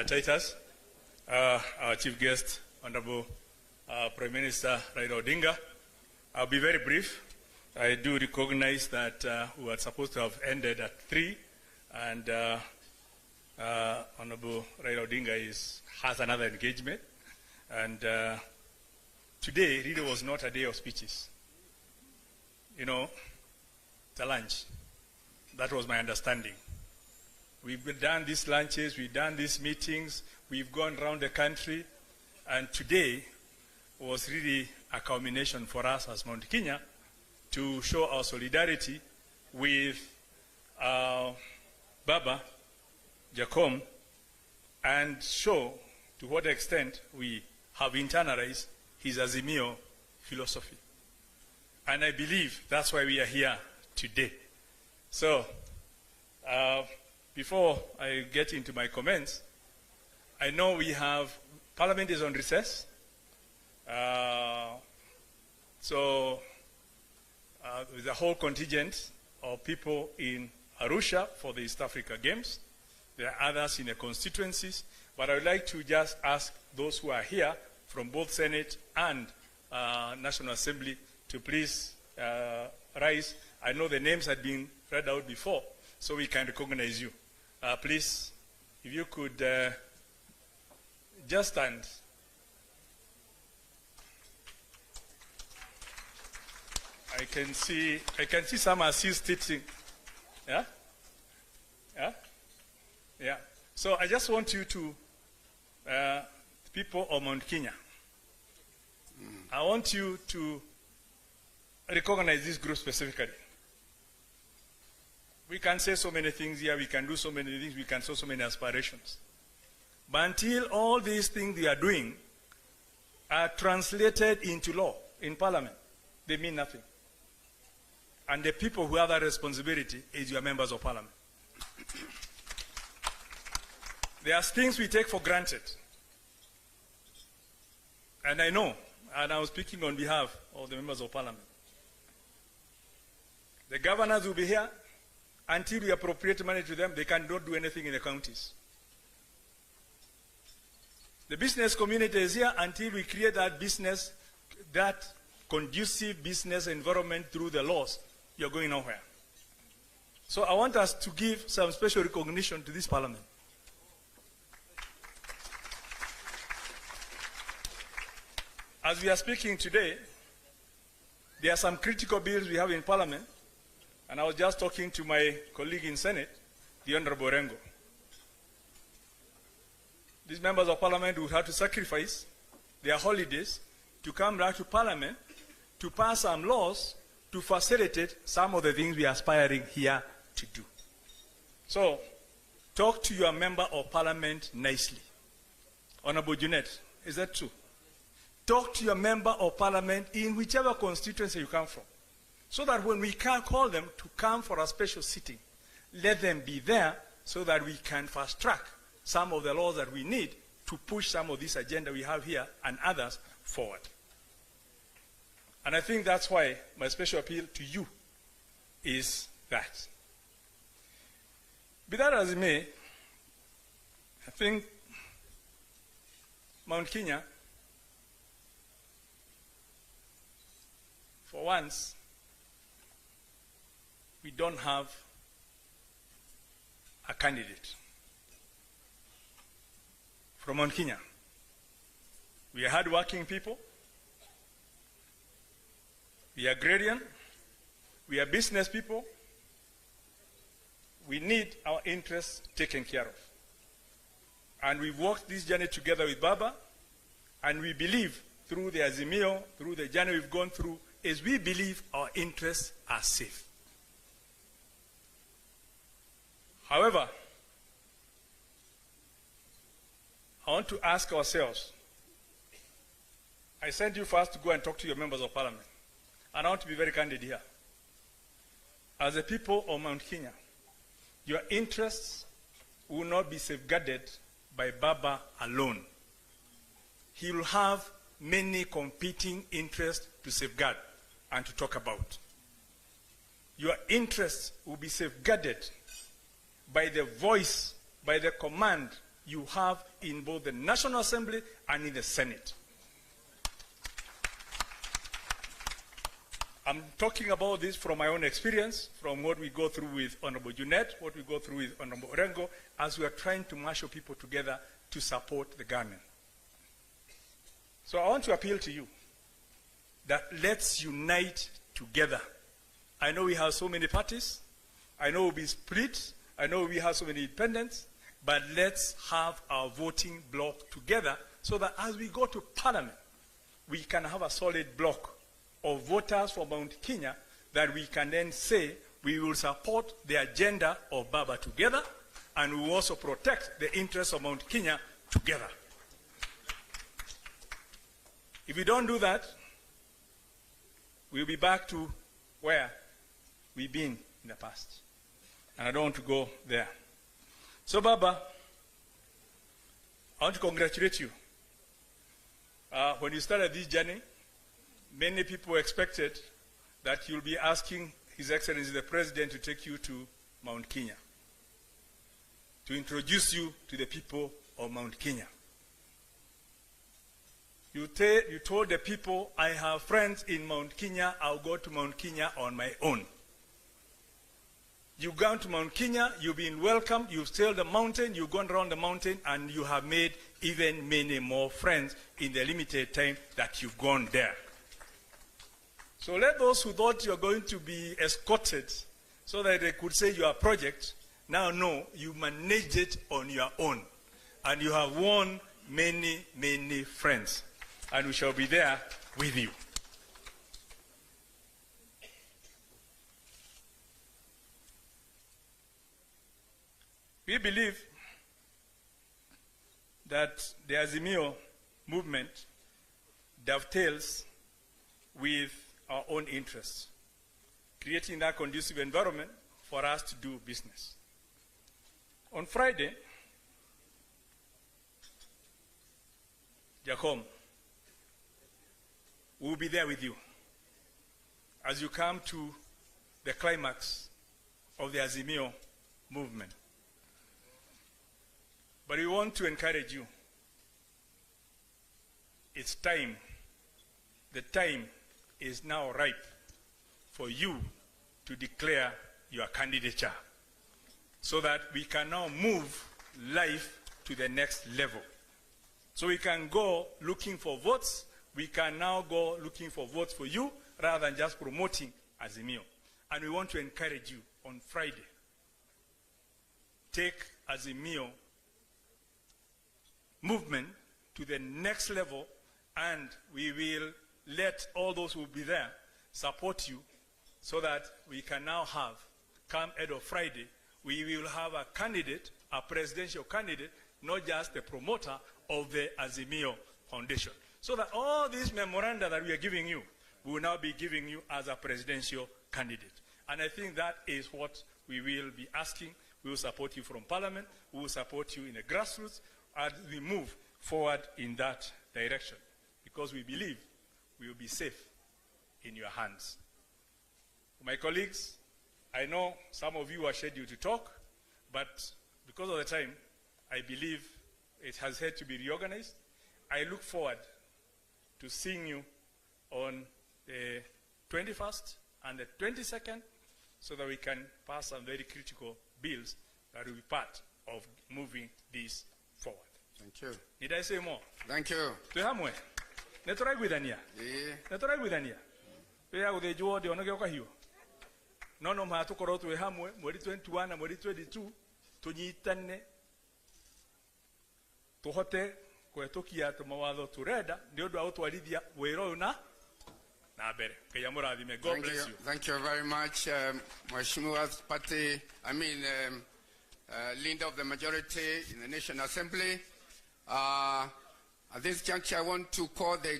Titus, our chief guest, Honorable Prime Minister Raila Odinga. I'll be very brief. I do recognize that we were supposed to have ended at 3, and Honorable Raila Odinga has another engagement. And today really was not a day of speeches. You know, it's a lunch. That was my understanding. We've done these lunches, we've done these meetings, we've gone around the country, and today was really a culmination for us as Mount Kenya to show our solidarity with Baba Jacom and show to what extent we have internalized his Azimio philosophy. And I believe that's why we are here today. So, before I get into my comments, I know Parliament is on recess. So, with a whole contingent of people in Arusha for the East Africa Games. There are others in the constituencies, but I would like to just ask those who are here from both Senate and National Assembly to please rise. I know the names had been read out before, so we can recognize you. Please, if you could just stand. I can see some are still stitching. Yeah? Yeah? Yeah. So I just want you to, people of Mount Kenya, I want you to recognize this group specifically. We can say so many things here, we can do so many things, we can show so many aspirations. But until all these things we are doing are translated into law in Parliament, they mean nothing. And the people who have that responsibility is your members of Parliament. There are things we take for granted. And I know, and I was speaking on behalf of the members of Parliament. The governors will be here. Until we appropriate money to them, they cannot do anything in the counties. The business community is here until we create that conducive business environment through the laws. You're going nowhere. So I want us to give some special recognition to this Parliament. As we are speaking today, there are some critical bills we have in Parliament, and I was just talking to my colleague in Senate, the Honorable Rengo. These members of Parliament would have to sacrifice their holidays to come back to Parliament to pass some laws to facilitate some of the things we are aspiring here to do. So, talk to your member of Parliament nicely. Honorable Junet, is that true? Talk to your member of Parliament in whichever constituency you come from, so that when we can call them to come for a special sitting, let them be there so that we can fast track some of the laws that we need to push some of this agenda we have here and others forward. And I think that's why my special appeal to you is that. Be that as it may, I think Mount Kenya, for once, we don't have a candidate from Mount Kenya. We are hardworking people. We are agrarian. We are business people. We need our interests taken care of. And we've walked this journey together with Baba, and we believe through the Azimio, through the journey we've gone through, is we believe our interests are safe. However, I want to ask ourselves, I sent you first to go and talk to your members of Parliament, and I want to be very candid here. As a people of Mount Kenya, your interests will not be safeguarded by Baba alone. He will have many competing interests to safeguard and to talk about. Your interests will be safeguarded by the voice, by the command you have in both the National Assembly and in the Senate. I'm talking about this from my own experience, from what we go through with Honorable Junet, what we go through with Honorable Orengo, as we are trying to marshal people together to support the government. So I want to appeal to you that let's unite together. I know we have so many parties. I know we'll be split. I know we have so many independents. But let's have our voting bloc together so that as we go to Parliament, we can have a solid bloc of voters from Mount Kenya that we can then say we will support the agenda of Baba together, and we will also protect the interests of Mount Kenya together. If we don't do that, we'll be back to where we've been in the past. And I don't want to go there. So Baba, I want to congratulate you. When you started this journey, many people expected that you'll be asking His Excellency the President to take you to Mount Kenya, to introduce you to the people of Mount Kenya. You told the people, I have friends in Mount Kenya, I'll go to Mount Kenya on my own. You've gone to Mount Kenya, you've been welcomed, you've scaled the mountain, you've gone around the mountain, and you have made even many more friends in the limited time that you've gone there. So let those who thought you're going to be escorted so that they could say your project, now know you managed it on your own. And you have won many, many friends. And we shall be there with you. We believe that the Azimio movement dovetails with our own interests, creating that conducive environment for us to do business. On Friday, Jacom, we will be there with you as you come to the climax of the Azimio movement. But we want to encourage you. It's time. The time is now ripe for you to declare your candidature so that we can now move life to the next level. So we can go looking for votes. We can now go looking for votes for you rather than just promoting Azimio. And we want to encourage you on Friday. Take Azimio movement to the next level, and we will let all those who will be there support you so that we can now have, come end of Friday, we will have a candidate, a presidential candidate, not just the promoter of the Azimio Foundation. So that all these memoranda that we are giving you, we will now be giving you as a presidential candidate. And I think that is what we will be asking. We will support you from Parliament. We will support you in the grassroots as we move forward in that direction. Because we believe we will be safe in your hands. My colleagues, I know some of you are scheduled to talk, but because of the time, I believe it has had to be reorganized. I look forward to seeing you on the 21st and the 22nd so that we can pass some very critical bills that will be part of moving this forward. Thank you. Did I say more? Thank you. Tuhamwe. Netorai gwithania. Netorai gwithania. Pea guthijwo ndio nogioka hiyo. No matukorwo twi hamwe mweri 21 na mweri 22 tunyitane tuhote kwetukia mawatho turenda ni undu wa gutwarithia wira uyu na mbere. Ngai amurathime. God bless you. Thank you very much, Mheshimiwa Party, leader of the majority in the National Assembly. At this juncture, I want to call the